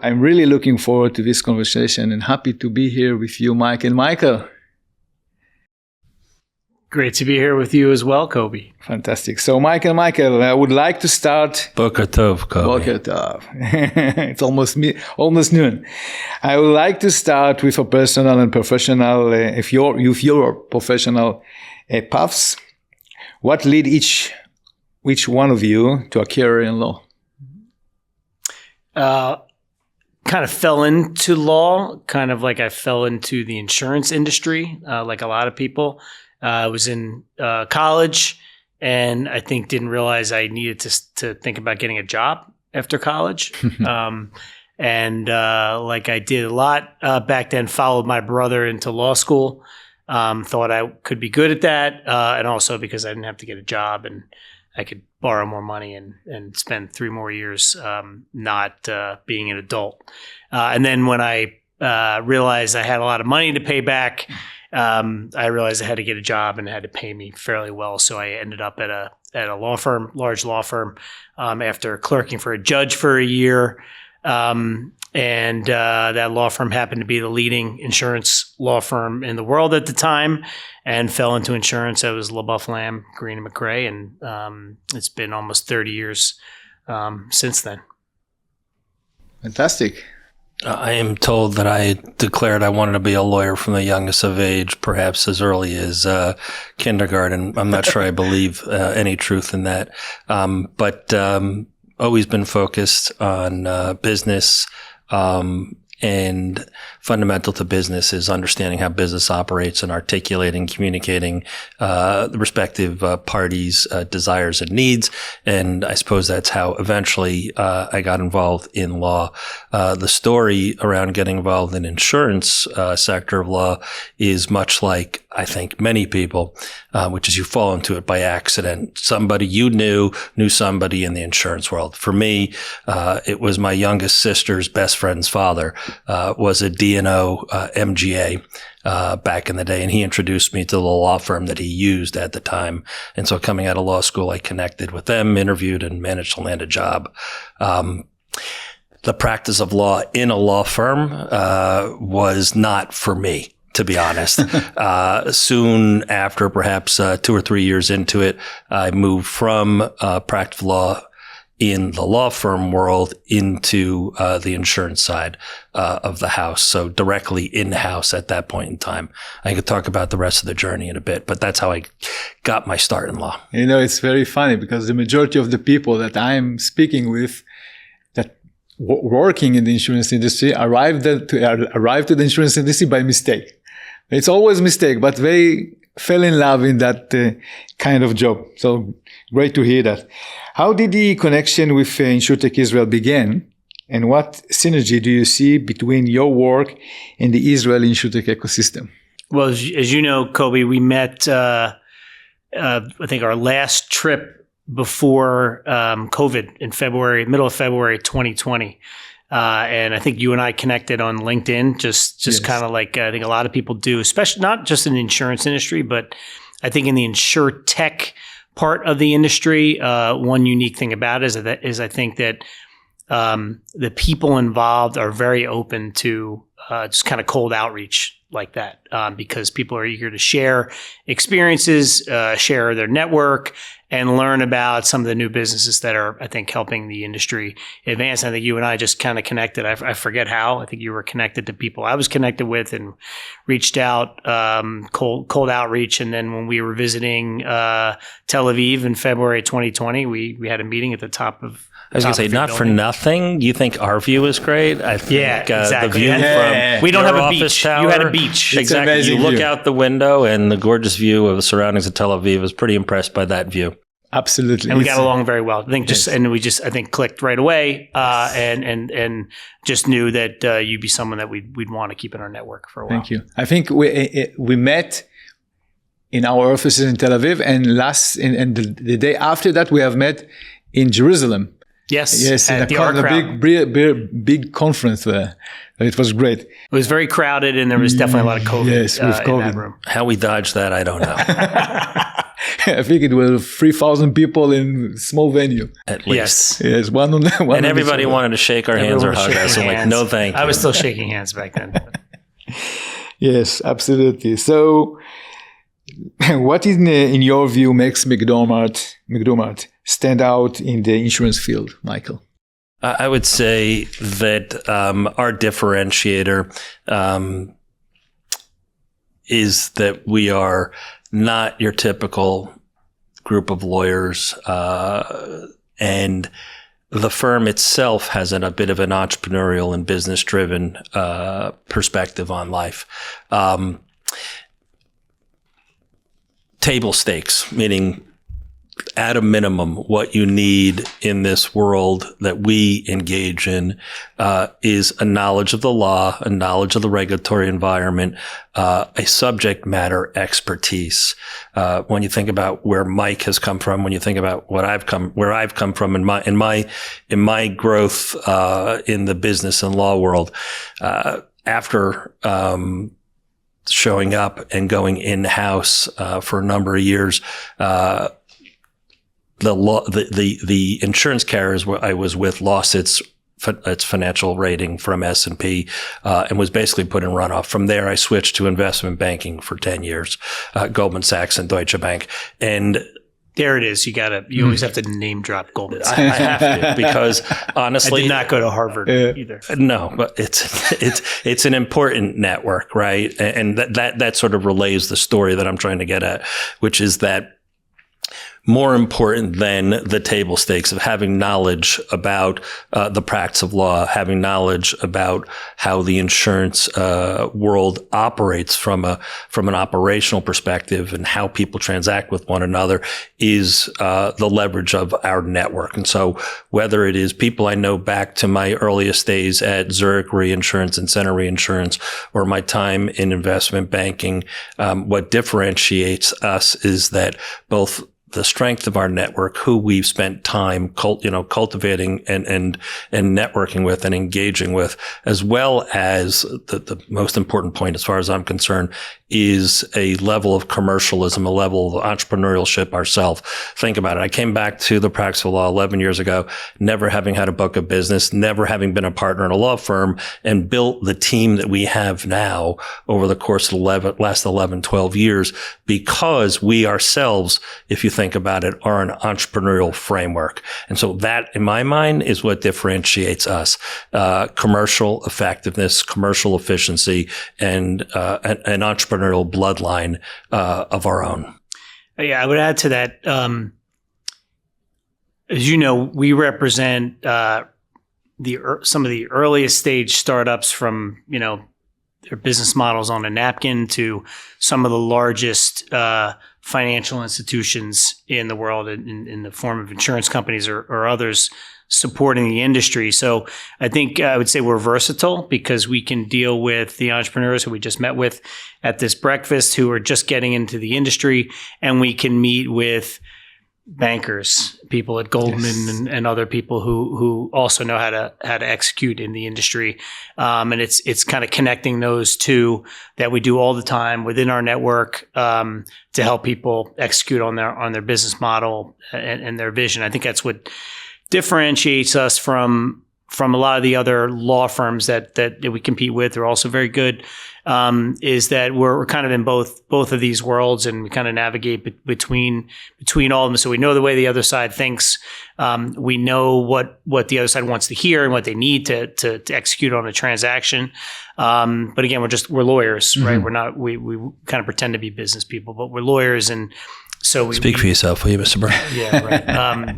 I'm really looking forward to this conversation and happy to be here with you, Mike and Michael. Great to be here with you as well, Kobe. Fantastic. So, Mike and Michael, I would like to start. Boker Tov, Kobe. Boker Tov. It's almost noon. I would like to start with a personal and professional. If your professional paths, what lead each one of you to a career in law? Kind of fell into law, kind of like I fell into the insurance industry, like a lot of people. I was in college, and I think didn't realize I needed to think about getting a job after college. Like I did a lot back then, followed my brother into law school, thought I could be good at that, and also because I didn't have to get a job and I could borrow more money and spend 3 more years not being an adult. And then when I realized I had a lot of money to pay back, I realized I had to get a job and it had to pay me fairly well. So I ended up at a law firm, large law firm, after clerking for a judge for a year. That law firm happened to be the leading insurance law firm in the world at the time, and fell into insurance. I was LaBeouf Lamb, Green and McRae, and it's been almost 30 years since then. Fantastic. I am told that I declared I wanted to be a lawyer from the youngest of age, perhaps as early as kindergarten. I'm not sure I believe any truth in that. But always been focused on business, and fundamental to business is understanding how business operates and articulating, communicating the respective parties' desires and needs. And I suppose that's how eventually I got involved in law. The story around getting involved in insurance sector of law is much like, I think, many people, which is you fall into it by accident. Somebody you knew somebody in the insurance world. For me, it was my youngest sister's best friend's father was a D&O MGA back in the day, and he introduced me to the law firm that he used at the time. And so coming out of law school, I connected with them, interviewed, and managed to land a job. The practice of law in a law firm was not for me, to be honest. Soon after, perhaps 2 or 3 years into it, I moved from practice of law in the law firm world into the insurance side of the house. So directly in-house at that point in time. I could talk about the rest of the journey in a bit, but that's how I got my start in law. You know, it's very funny because the majority of the people that I'm speaking with that working in the insurance industry arrived to the insurance industry by mistake. It's always a mistake, but they fell in love in that kind of job. So great to hear that. How did the connection with Insurtech Israel begin, and what synergy do you see between your work and the Israeli Insurtech ecosystem? Well, as you know, Kobe, we met, I think our last trip before COVID in February, middle of February 2020. And I think you and I connected on LinkedIn, just yes. Kind of like I think a lot of people do, especially not just in the insurance industry, but I think in the InsurTech part of the industry. One unique thing about it is I think that the people involved are very open to just kind of cold outreach like that, because people are eager to share experiences, share their network, and learn about some of the new businesses that are, I think, helping the industry advance. I think you and I just kind of connected. I forget how. I think you were connected to people I was connected with and reached out, cold outreach. And then when we were visiting Tel Aviv in February 2020, we had a meeting at the top of. I was going to say, not for nothing. You think our view is great? I think exactly. The view from we don't have a beach. Tower, you had a beach. Exactly. You look out the window and the gorgeous view of the surroundings of Tel Aviv. I was pretty impressed by that view. Absolutely. And we got along very well. I think I think clicked right away, and just knew that you'd be someone that we'd want to keep in our network for a while. Thank you. I think we met in our offices in Tel Aviv, and the day after that we have met in Jerusalem. Yes, at the big conference there. It was great. It was very crowded, and there was definitely a lot of COVID, with COVID. in that room. How we dodged that, I don't know. I think it was 3,000 people in small venue. At least. Yes, one on one. And everybody wanted to shake our hands or hug us. I'm like, no, thank you. I was still shaking hands back then. Yes, absolutely. So, what in your view makes McDermott stand out in the insurance field, Michael? I would say that our differentiator is that we are not your typical group of lawyers, and the firm itself has a bit of an entrepreneurial and business-driven perspective on life. Table stakes, meaning at a minimum, what you need in this world that we engage in is a knowledge of the law, a knowledge of the regulatory environment, a subject matter expertise. When you think about where Mike has come from, when you think about where I've come from in my growth in the business and law world, after showing up and going in-house for a number of years, the insurance carriers I was with lost its financial rating from S&P and was basically put in runoff. From there, I switched to investment banking for 10 years, Goldman Sachs and Deutsche Bank. And there it is. You always have to name drop Goldman Sachs. I have to, because honestly, I did not go to Harvard either. No, but it's an important network, right? And that sort of relays the story that I'm trying to get at, which is that more important than the table stakes of having knowledge about the practice of law, having knowledge about how the insurance world operates from an operational perspective and how people transact with one another, is the leverage of our network. And so whether it is people I know back to my earliest days at Zurich Reinsurance and Center Reinsurance, or my time in investment banking, what differentiates us is that both the strength of our network, who we've spent time cultivating and networking with and engaging with, as well as the most important point, as far as I'm concerned, is a level of commercialism, a level of entrepreneurship ourselves. Think about it. I came back to the practice of law 11 years ago, never having had a book of business, never having been a partner in a law firm, and built the team that we have now over the course of the last 11, 12 years, because we ourselves, if you think about it, are an entrepreneurial framework. And so that, in my mind, is what differentiates us. Commercial effectiveness, commercial efficiency, and an entrepreneurial bloodline of our own. Yeah, I would add to that. As you know, we represent some of the earliest stage startups from their business models on a napkin to some of the largest financial institutions in the world in the form of insurance companies or others supporting the industry. So I think I would say we're versatile, because we can deal with the entrepreneurs who we just met with at this breakfast who are just getting into the industry, and we can meet with bankers, people at Goldman, and other people who also know how to execute in the industry. And it's kind of connecting those two that we do all the time within our network to help people execute on their business model and their vision. I think that's what differentiates us from a lot of the other law firms that we compete with. They're also very good. Is that we're kind of in both of these worlds, and we kind of navigate between all of them. So we know the way the other side thinks. We know what the other side wants to hear and what they need to execute on a transaction. But again, we're lawyers, right? We're not, we kind of pretend to be business people, but we're lawyers. And so speak for yourself, will you, Mr. Byrne? Yeah,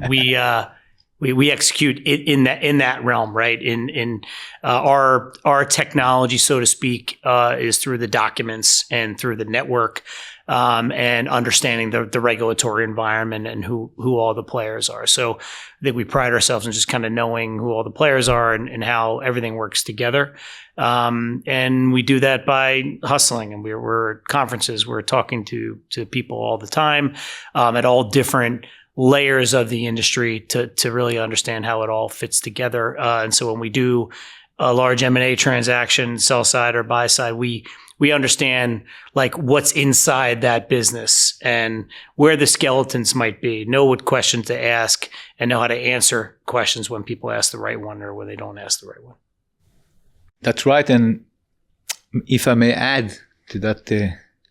right. We execute in that realm, right? In our technology, so to speak, is through the documents and through the network, and understanding the regulatory environment and who all the players are. So I think we pride ourselves in just kind of knowing who all the players are and how everything works together. And we do that by hustling, and we're at conferences. We're talking to people all the time, at all different layers of the industry to really understand how it all fits together. And so when we do a large M&A transaction, sell side or buy side, we understand like what's inside that business and where the skeletons might be, know what questions to ask, and know how to answer questions when people ask the right one or when they don't ask the right one. That's right. And if I may add to that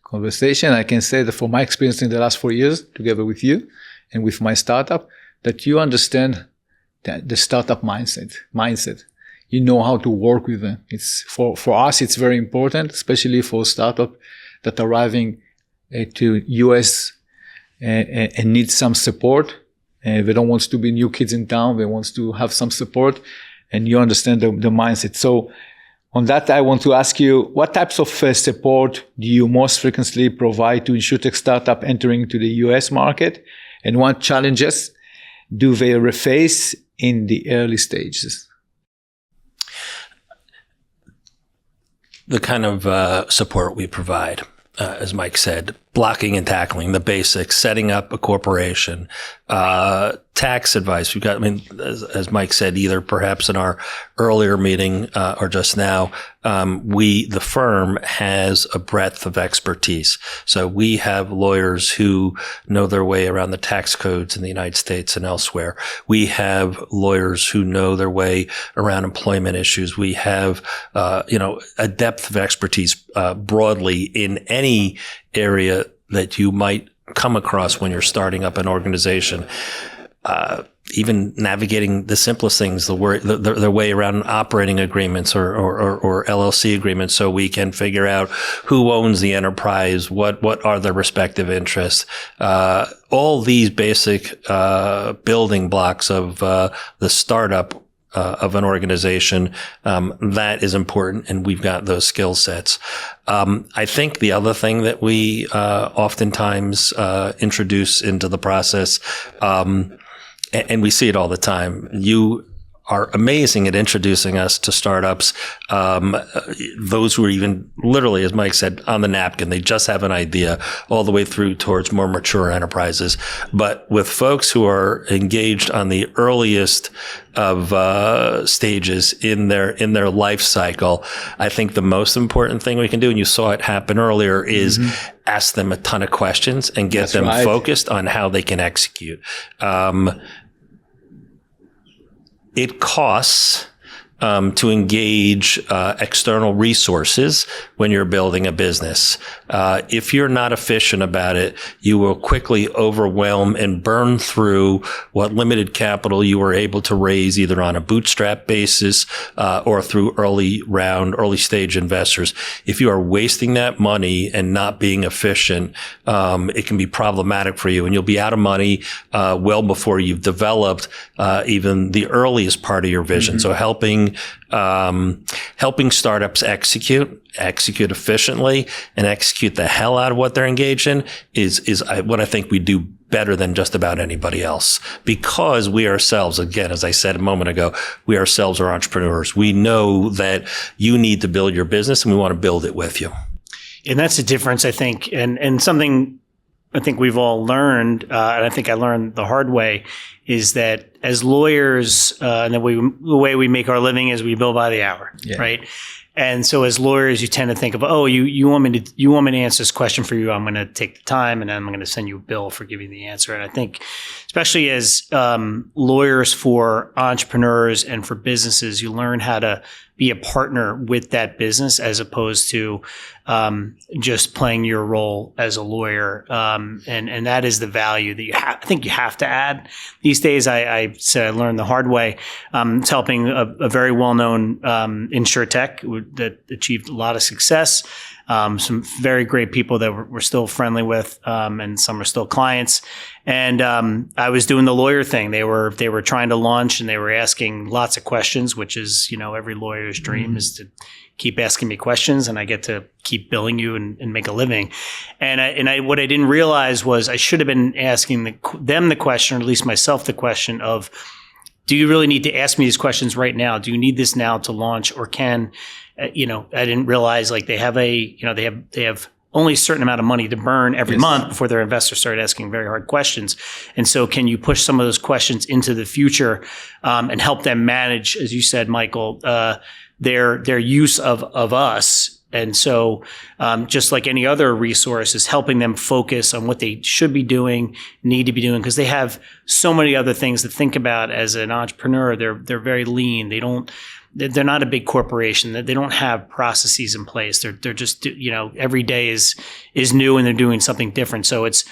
conversation, I can say that from my experience in the last 4 years, together with you and with my startup, that you understand that the startup mindset. You know how to work with them. It's for us, it's very important, especially for startup that are arriving to US and need some support. They don't want to be new kids in town. They want to have some support, and you understand the mindset. So on that, I want to ask you, what types of support do you most frequently provide to Insurtech startup entering to the US market? And what challenges do they face in the early stages? The kind of support we provide, as Mike said, blocking and tackling, the basics, setting up a corporation, tax advice. We've got, as Mike said, either perhaps in our earlier meeting or just now, the firm has a breadth of expertise. So we have lawyers who know their way around the tax codes in the United States and elsewhere. We have lawyers who know their way around employment issues. We have, a depth of expertise broadly in any area that you might come across when you're starting up an organization. Even navigating the simplest things, their way around operating agreements or LLC agreements, so we can figure out who owns the enterprise, what are their respective interests. All these basic building blocks of the startup of an organization, that is important, and we've got those skill sets. I think the other thing that we oftentimes introduce into the process, and we see it all the time, you are amazing at introducing us to startups. Those who are even literally, as Mike said, on the napkin, they just have an idea, all the way through towards more mature enterprises. But with folks who are engaged on the earliest of stages in their life cycle, I think the most important thing we can do, and you saw it happen earlier, is ask them a ton of questions and get them focused on how they can execute. It costs to engage external resources when you're building a business. If you're not efficient about it, you will quickly overwhelm and burn through what limited capital you were able to raise either on a bootstrap basis or through early stage investors. If you are wasting that money and not being efficient, it can be problematic for you, and you'll be out of money well before you've developed even the earliest part of your vision. So helping startups execute efficiently and execute the hell out of what they're engaged in is what I think we do better than just about anybody else, because we ourselves, again, as I said a moment ago, we ourselves are entrepreneurs. We know that you need to build your business, and we want to build it with you. And that's the difference, I think, and something I think we've all learned, and I think I learned the hard way, is that as lawyers, and the way we make our living is we bill by the hour, right? And so as lawyers, you tend to think of, you want me to answer this question for you. I'm going to take the time, and then I'm going to send you a bill for giving the answer. And I think, especially as lawyers for entrepreneurs and for businesses, you learn how to be a partner with that business as opposed to just playing your role as a lawyer. And that is the value that I think you have to add. These days, I learned the hard way. It's helping a very well-known Insurtech that achieved a lot of success. Some very great people that we're still friendly with, and some are still clients. And I was doing the lawyer thing. They were trying to launch, and they were asking lots of questions, which is, every lawyer's dream is to keep asking me questions, and I get to keep billing you and make a living. And what I didn't realize was I should have been asking them the question, or at least myself the question of, do you really need to ask me these questions right now? Do you need this now to launch, or can I didn't realize they have they have only a certain amount of money to burn every month before their investors start asking very hard questions. And so can you push some of those questions into the future and help them manage, as you said, Michael, their use of us And so just like any other resource is helping them focus on what they should be doing, need to be doing, because they have so many other things to think about as an entrepreneur. They're very lean. They're not a big corporation. They don't have processes in place. They're just, every day is new and they're doing something different. So it's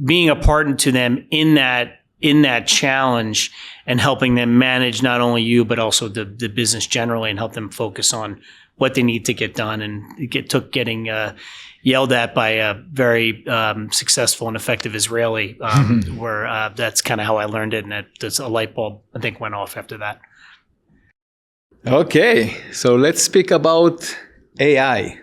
being a partner to them in that challenge and helping them manage not only you, but also the business generally, and help them focus on what they need to get done, and getting yelled at by a very successful and effective Israeli, where that's kind of how I learned it. And that's a light bulb, I think, went off after that. Okay, so let's speak about AI.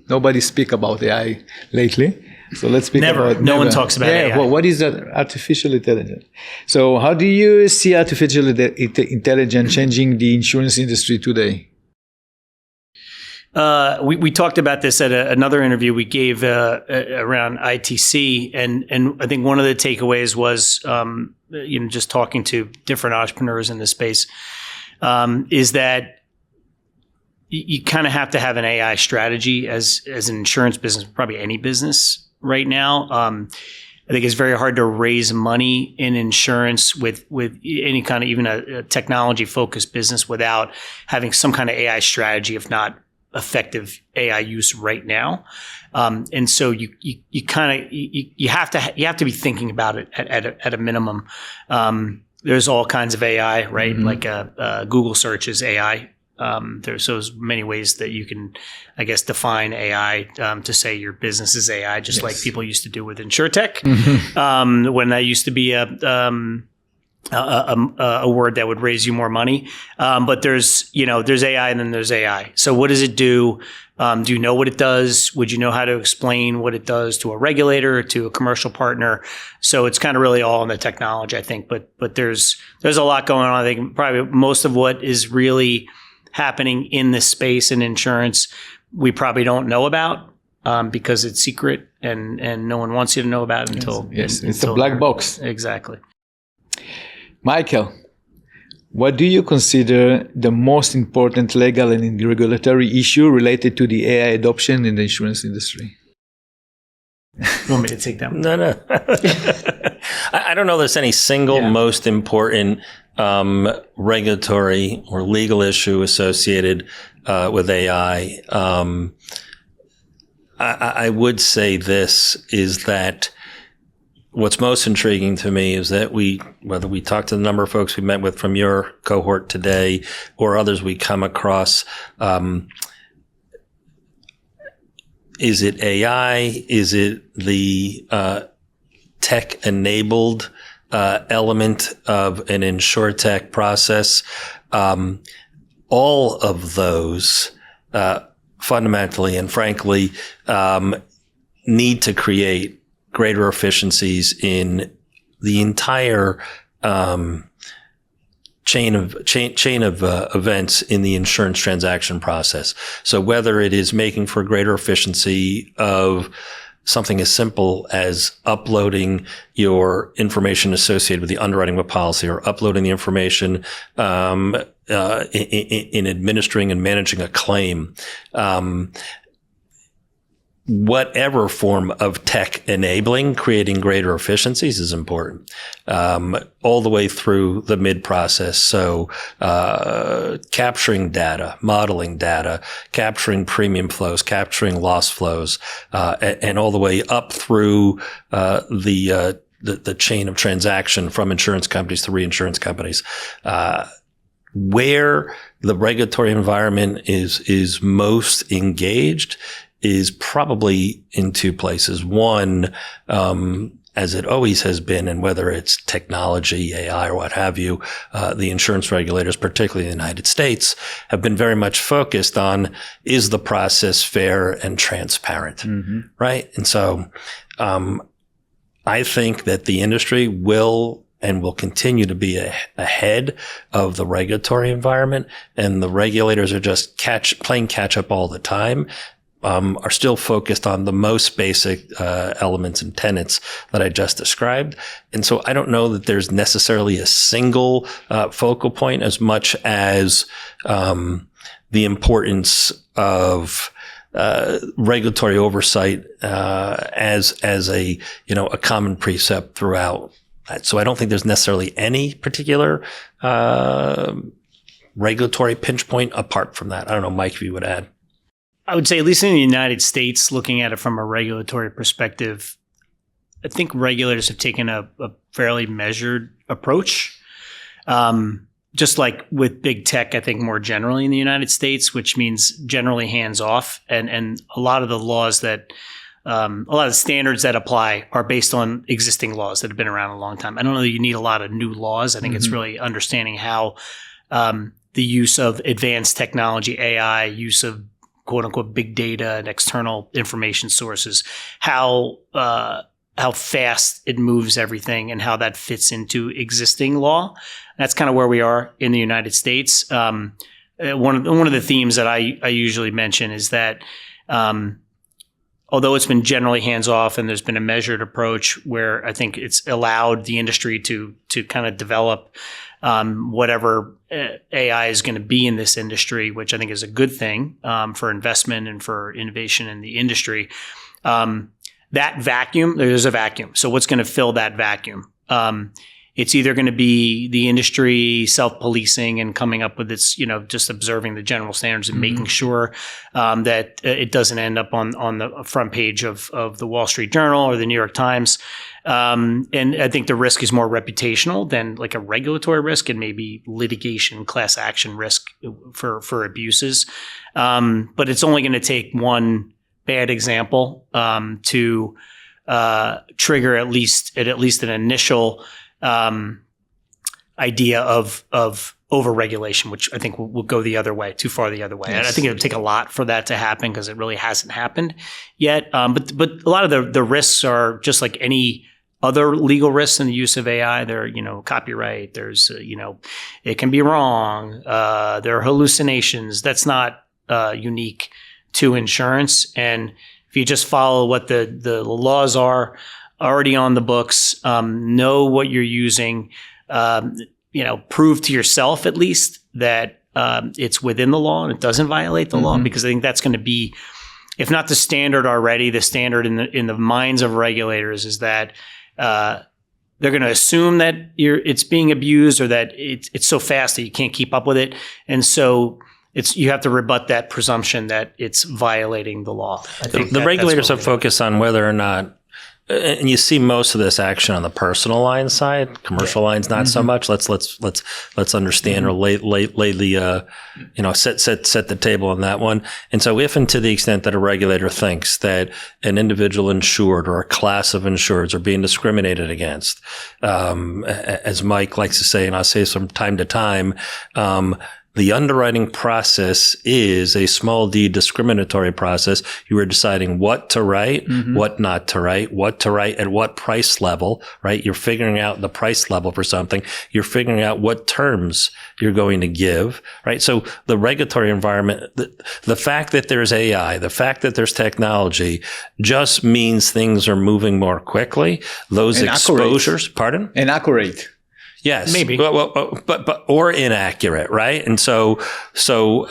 Nobody speak about AI lately. So let's speak about... No one talks about AI. Well, what is that artificial intelligence? So how do you see artificial intelligence changing the insurance industry today? We talked about this at another interview we gave around ITC, and I think one of the takeaways was, just talking to different entrepreneurs in this space, is that you kind of have to have an AI strategy as an insurance business, probably any business right now. I think it's very hard to raise money in insurance with any kind of even a technology focused business without having some kind of AI strategy, if not effective AI use right now. And so you have to be thinking about it at a minimum. There's all kinds of AI, right? Mm-hmm. Like Google search is AI. There's so many ways that you can, I guess, define AI to say your business is AI, just like people used to do with Insurtech, when that used to be a word that would raise you more money. But there's AI and then there's AI. So what does it do? Do you know what it does? Would you know how to explain what it does to a regulator, to a commercial partner? So it's kind of really all in the technology, I think. But there's a lot going on. I think probably most of what is really happening in this space in insurance, we probably don't know about because it's secret and no one wants you to know about it until it's a black box. Exactly. Michael, what do you consider the most important legal and regulatory issue related to the AI adoption in the insurance industry? You want me to take that one? No. I don't know there's any single most important regulatory or legal issue associated with AI. I would say this is that what's most intriguing to me is that whether we talk to the number of folks we met with from your cohort today or others we come across, is it AI? Is it the tech-enabled element of an Insurtech process? All of those fundamentally and frankly need to create greater efficiencies in the entire chain of events in the insurance transaction process. So whether it is making for greater efficiency of something as simple as uploading your information associated with the underwriting of a policy, or uploading the information in administering and managing a claim, whatever form of tech enabling, creating greater efficiencies is important, all the way through the mid process. So, capturing data, modeling data, capturing premium flows, capturing loss flows, and all the way up through, the chain of transaction from insurance companies to reinsurance companies. Where the regulatory environment is most engaged is probably in two places. One, as it always has been, and whether it's technology, AI, or what have you, the insurance regulators, particularly in the United States, have been very much focused on, is the process fair and transparent, right? And so I think that the industry will continue to be ahead of the regulatory environment, and the regulators are just playing catch up all the time. Are still focused on the most basic elements and tenets that I just described. And so I don't know that there's necessarily a single focal point as much as the importance of regulatory oversight as a common precept throughout. So I don't think there's necessarily any particular regulatory pinch point apart from that. I don't know, Mike, if you would add. I would say, at least in the United States, looking at it from a regulatory perspective, I think regulators have taken a fairly measured approach. Just like with big tech, I think more generally in the United States, which means generally hands off. And a lot of the laws that, a lot of the standards that apply are based on existing laws that have been around a long time. I don't know that you need a lot of new laws. I think it's really understanding how the use of advanced technology, AI, use of quote unquote big data and external information sources, how fast it moves everything and how that fits into existing law. That's kind of where we are in the United States. One of the themes that I usually mention is that although it's been generally hands off and there's been a measured approach where I think it's allowed the industry to kind of develop whatever AI is going to be in this industry, which I think is a good thing for investment and for innovation in the industry. That vacuum, there's a vacuum. So what's going to fill that vacuum? It's either going to be the industry self-policing and coming up with its, just observing the general standards and making sure that it doesn't end up on the front page of the Wall Street Journal or the New York Times. And I think the risk is more reputational than like a regulatory risk and maybe litigation, class action risk for abuses. But it's only going to take one bad example to trigger at least an initial idea of overregulation, which I think will go the other way, too far the other way. Yes. And I think it would take a lot for that to happen because it really hasn't happened yet. But a lot of the risks are just like any other legal risks in the use of AI. There are, copyright. There's, it can be wrong. There are hallucinations. That's not unique to insurance. And if you just follow what the laws are already on the books, know what you're using, prove to yourself at least that it's within the law and it doesn't violate the law, because I think that's going to be, if not the standard already, the standard in the minds of regulators is that they're going to assume that it's being abused or that it's so fast that you can't keep up with it. And so you have to rebut that presumption that it's violating the law. I think the regulators have focused on whether or not, and you see most of this action on the personal line side, commercial lines not so much. Let's understand or lay the set the table on that one. And so, if and to the extent that a regulator thinks that an individual insured or a class of insureds are being discriminated against, as Mike likes to say, and I say this from time to time, the underwriting process is a small d discriminatory process. You are deciding what to write, what not to write, what to write at what price level, right? You're figuring out the price level for something. You're figuring out what terms you're going to give, right? So the regulatory environment, the fact that there's AI, the fact that there's technology just means things are moving more quickly. Those exposures, pardon? And accurate. Yes, maybe, but or inaccurate, right? And so your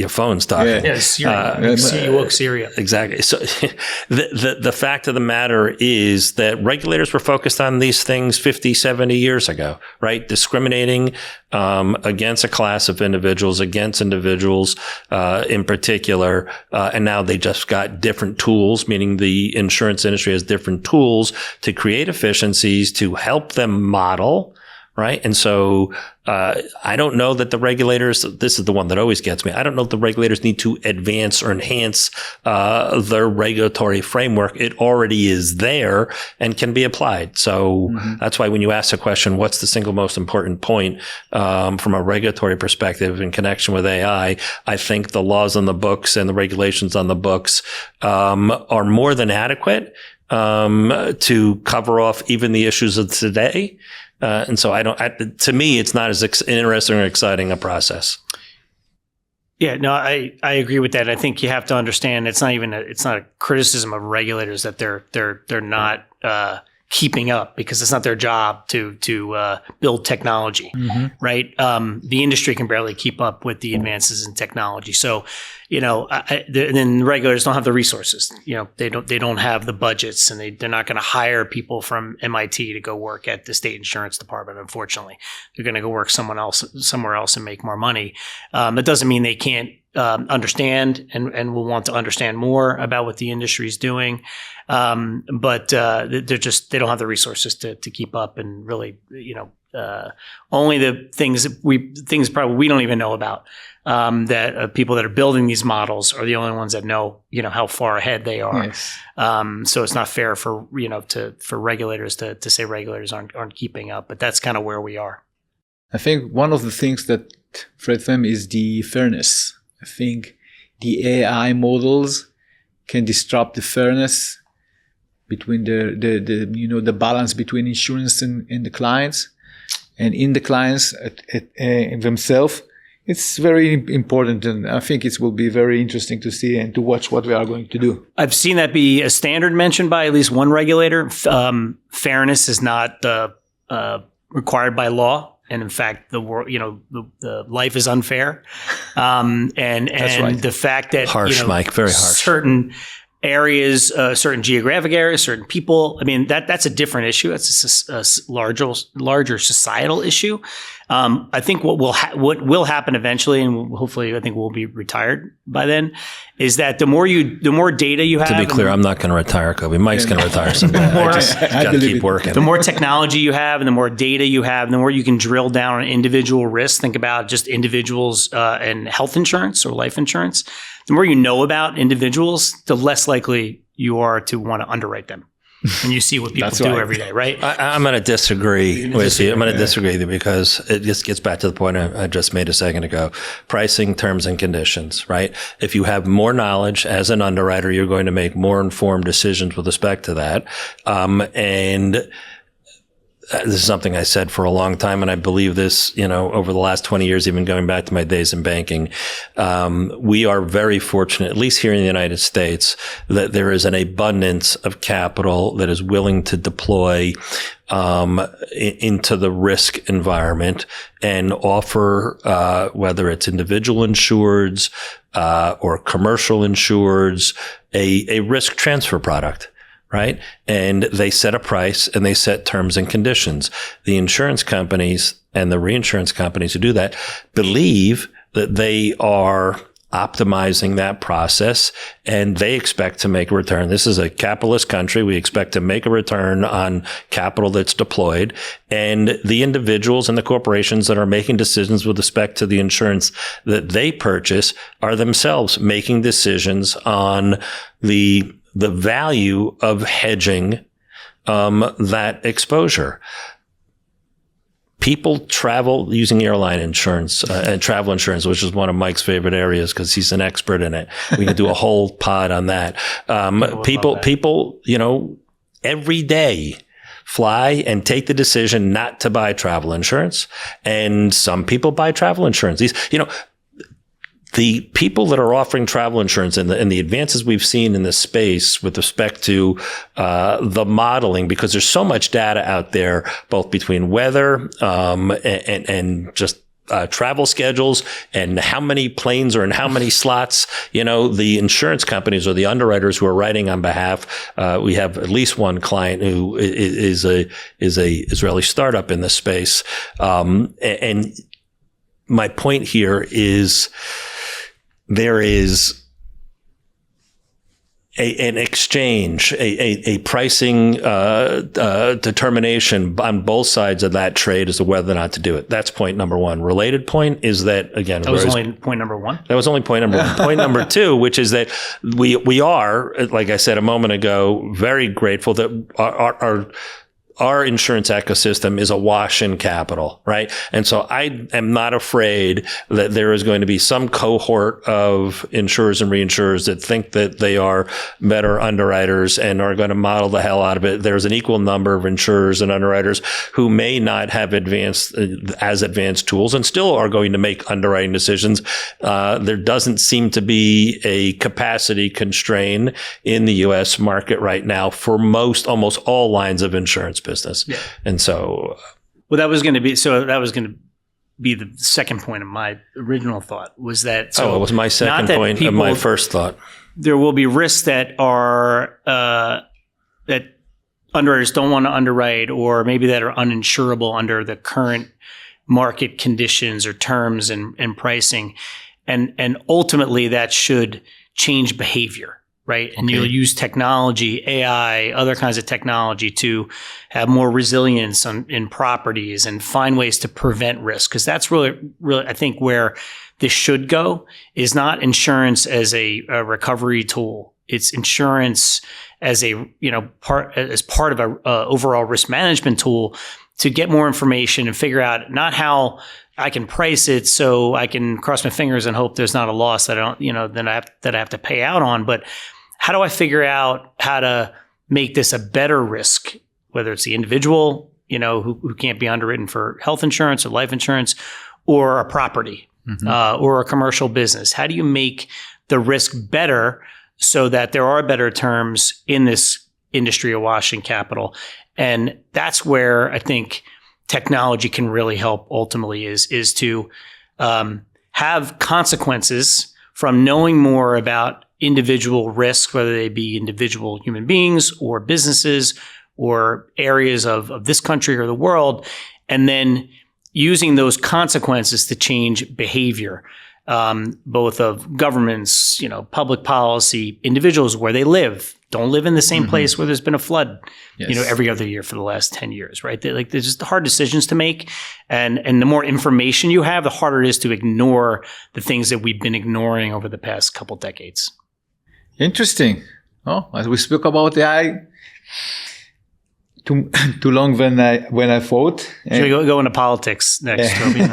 phone's talking. Yeah, Siri. You woke Siri up. Exactly. So the fact of the matter is that regulators were focused on these things 50, 70 years ago, right? Discriminating against a class of individuals, against individuals in particular, and now they just got different tools, meaning the insurance industry has different tools to create efficiencies to help them model. Right. And so I don't know that the regulators, this is the one that always gets me. I don't know if the regulators need to advance or enhance their regulatory framework. It already is there and can be applied. So that's why when you ask the question, what's the single most important point from a regulatory perspective in connection with AI, I think the laws on the books and the regulations on the books are more than adequate to cover off even the issues of today. And so to me, it's not as interesting or exciting a process. Yeah, no, I agree with that. I think you have to understand it's not a criticism of regulators that they're not keeping up because it's not their job to build technology, right? The industry can barely keep up with the advances in technology. So, then regulators don't have the resources. They don't have the budgets, and they're not going to hire people from MIT to go work at the state insurance department. Unfortunately, they're going to go work somewhere else and make more money. That doesn't mean they can't understand and will want to understand more about what the industry is doing. But they don't have the resources to keep up, and really, only the things probably we don't even know about, that people that are building these models are the only ones that know, how far ahead they are. Yes. So it's not fair for regulators to say regulators aren't keeping up, but that's kind of where we are. I think one of the things that threat them is the fairness. I think the AI models can disrupt the fairness between the balance between insurance and the clients, and in the clients themselves. It's very important, and I think it will be very interesting to see and to watch what we are going to do. I've seen that be a standard mentioned by at least one regulator. Fairness is not required by law. And in fact, the world, the life is unfair, and right. The fact that harsh, Mike, very harsh. Certain areas, certain geographic areas, certain people. I mean, that's a different issue. That's a larger societal issue. I think what will happen eventually, and hopefully, I think we'll be retired by then, is that the more data you have. To be clear, I'm not going to retire, Kobe. Mike's going to retire someday. I just got to keep working. The more technology you have, and the more data you have, and the more you can drill down on individual risks. Think about just individuals and health insurance or life insurance. The more you know about individuals, the less likely you are to want to underwrite them. And you see what people do every day, right? I'm going to disagree with you. I'm going to disagree with you because it just gets back to the point I just made a second ago. Pricing, terms, and conditions, right? If you have more knowledge as an underwriter, you're going to make more informed decisions with respect to that. And this is something I said for a long time, and I believe this, over the last 20 years, even going back to my days in banking. We are very fortunate, at least here in the United States, that there is an abundance of capital that is willing to deploy into the risk environment and offer, whether it's individual insureds or commercial insureds, a risk transfer product. Right? And they set a price and they set terms and conditions. The insurance companies and the reinsurance companies who do that believe that they are optimizing that process and they expect to make a return. This is a capitalist country. We expect to make a return on capital that's deployed. And the individuals and the corporations that are making decisions with respect to the insurance that they purchase are themselves making decisions on the value of hedging that exposure. People travel using airline insurance and travel insurance, which is one of Mike's favorite areas because he's an expert in it. We can do a whole pod on that. People, every day fly and take the decision not to buy travel insurance. And some people buy travel insurance. The people that are offering travel insurance and the advances we've seen in this space with respect to the modeling, because there's so much data out there, both between weather and just travel schedules and how many planes are in how many slots. The insurance companies or the underwriters who are writing on behalf. We have at least one client who is a Israeli startup in this space, and my point here is. There is an exchange, a pricing determination on both sides of that trade as to whether or not to do it. That's point number one. Related point is that, again, that was only point number one. That was only point number one. Point number two, which is that we are, like I said a moment ago, very grateful that our insurance ecosystem is awash in capital, right? And so I am not afraid that there is going to be some cohort of insurers and reinsurers that think that they are better underwriters and are going to model the hell out of it. There's an equal number of insurers and underwriters who may not have advanced tools and still are going to make underwriting decisions. There doesn't seem to be a capacity constraint in the U.S. market right now for almost all lines of insurance business. Yeah. And so, well, that was going to be the second point of my original thought was that. So it was my second point of my first thought. There will be risks that are, that underwriters don't want to underwrite, or maybe that are uninsurable under the current market conditions or terms and pricing. And ultimately that should change behavior. Right. And you'll use technology, AI, other kinds of technology to have more resilience in properties and find ways to prevent risk. Because that's really, I think, where this should go, is not insurance as a recovery tool. It's insurance as part of a overall risk management tool to get more information and figure out not how I can price it so I can cross my fingers and hope there's not a loss that I have to pay out on, but how do I figure out how to make this a better risk, whether it's the individual, who can't be underwritten for health insurance or life insurance, or a property, or a commercial business? How do you make the risk better so that there are better terms in this industry awash in capital? And that's where I think technology can really help ultimately is to have consequences from knowing more about individual risks, whether they be individual human beings or businesses or areas of this country or the world, and then using those consequences to change behavior, both of governments, public policy, individuals where they live. Don't live in the same place where there's been a flood, every other year for the last 10 years, right? There's just hard decisions to make. And the more information you have, the harder it is to ignore the things that we've been ignoring over the past couple decades. Interesting. Oh, as we spoke about AI, too long when I thought. Should we go into politics next, Toby?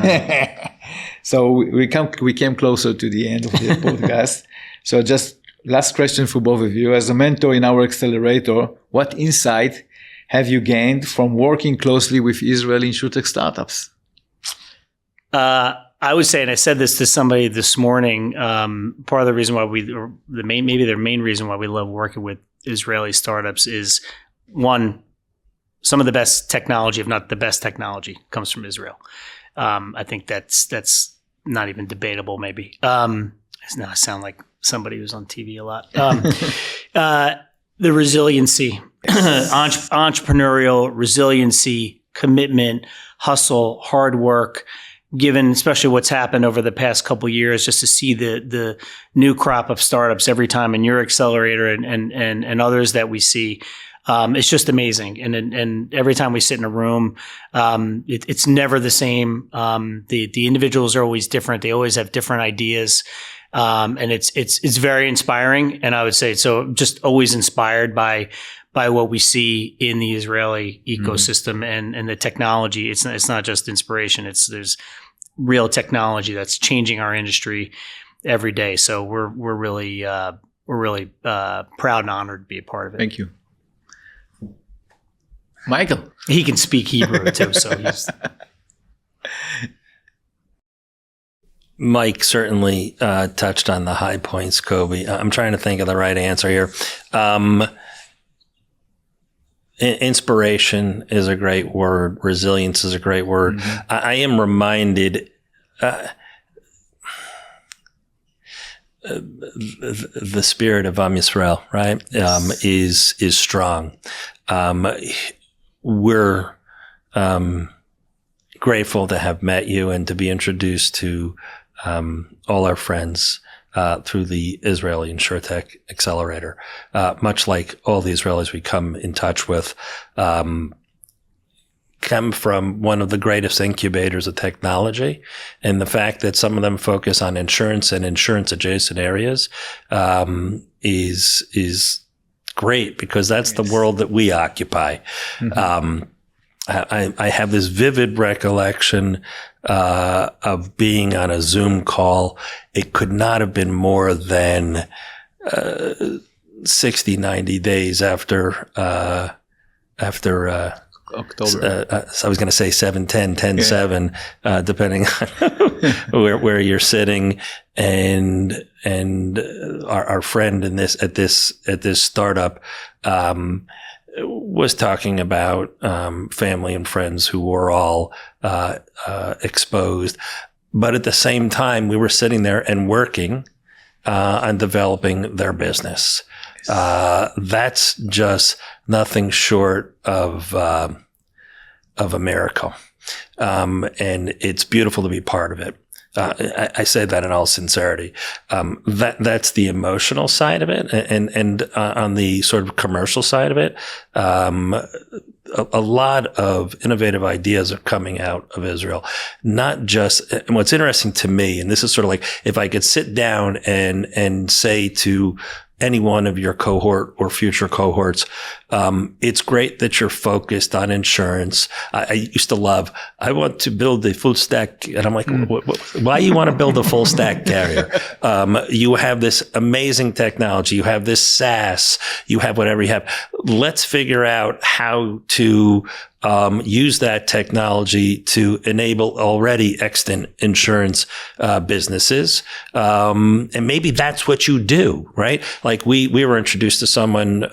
So we came closer to the end of the podcast. So just last question for both of you. As a mentor in our accelerator, what insight have you gained from working closely with Israeli Insurtech startups? I would say, and I said this to somebody this morning, part of the reason why maybe their main reason why we love working with Israeli startups is, one, some of the best technology, if not the best technology, comes from Israel. I think that's not even debatable, maybe. Now I sound like somebody who's on TV a lot. The resiliency, entrepreneurial resiliency, commitment, hustle, hard work, given especially what's happened over the past couple of years, just to see the new crop of startups every time in your accelerator and others that we see. It's just amazing. And every time we sit in a room, it's never the same. The individuals are always different. They always have different ideas. And it's very inspiring. And I would say, so just always inspired by what we see in the Israeli ecosystem and the technology. It's not just inspiration. There's real technology that's changing our industry every day. So we're really proud and honored to be a part of it. Thank you. Michael. He can speak Hebrew too, so he's... Mike certainly touched on the high points, Kobe. I'm trying to think of the right answer here. Inspiration is a great word. Resilience is a great word. I am reminded the spirit of Am Yisrael, right? Yes. Is strong. We're grateful to have met you and to be introduced to all our friends through the Israeli Insurtech Accelerator. Much like all the Israelis we come in touch with, come from one of the greatest incubators of technology. And the fact that some of them focus on insurance and insurance adjacent areas is great, because that's the world that we occupy. I have this vivid recollection of being on a Zoom call. It could not have been more than 60, 90 days after October. So I was going to say 7-10, 10-7, depending on where you're sitting, and our friend at this startup was talking about family and friends who were all exposed, but at the same time we were sitting there and working on developing their business. That's just nothing short of a miracle. And it's beautiful to be part of it. I say that in all sincerity. That's the emotional side of it. And on the sort of commercial side of it, a lot of innovative ideas are coming out of Israel. Not just, and what's interesting to me, and this is sort of like, if I could sit down and say to any one of your cohort or future cohorts, it's great that you're focused on insurance. I used to love, I want to build a full stack. And I'm like, why you want to build a full stack carrier? You have this amazing technology. You have this SaaS. You have whatever you have. Let's figure out how to use that technology to enable already extant insurance businesses. And maybe that's what you do, right? Like we were introduced to someone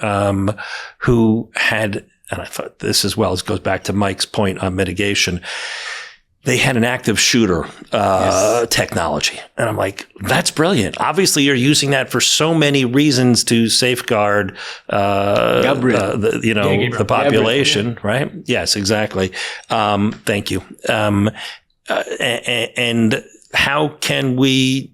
who had, and I thought this as well, this goes back to Mike's point on mitigation. They had an active shooter technology. And I'm like, that's brilliant. Obviously, you're using that for so many reasons to safeguard the population, right? Yes, exactly. Thank you. And how can we...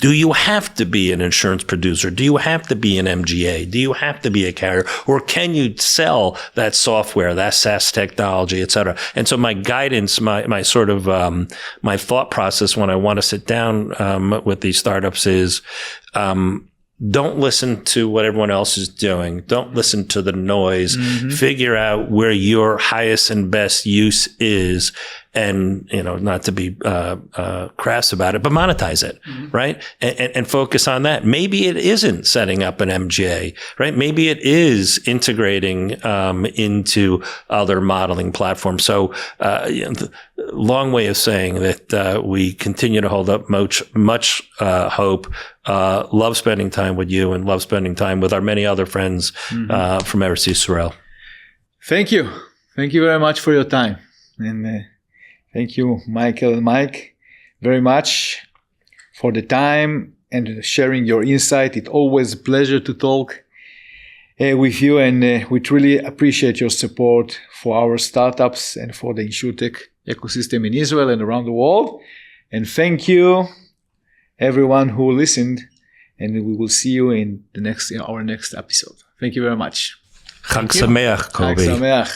Do you have to be an insurance producer? Do you have to be an MGA? Do you have to be a carrier? Or can you sell that software, that SaaS technology, et cetera? And so my guidance, my sort of, my thought process when I want to sit down, with these startups is, don't listen to what everyone else is doing. Don't listen to the noise. Mm-hmm. Figure out where your highest and best use is, and, not to be crass about it, but monetize it, right? And focus on that. Maybe it isn't setting up an MGA, right? Maybe it is integrating into other modeling platforms. So, long way of saying that we continue to hold up much hope. Love spending time with you and love spending time with our many other friends from Eretz Yisrael. Thank you. Thank you very much for your time. And thank you, Michael and Mike, very much for the time and sharing your insight. It's always a pleasure to talk with you, and we truly appreciate your support for our startups and for the Insurtech ecosystem in Israel and around the world. And thank you, everyone who listened, and we will see you in our next episode. Thank you very much. Chag Sameach, Kobe. Chag Sameach.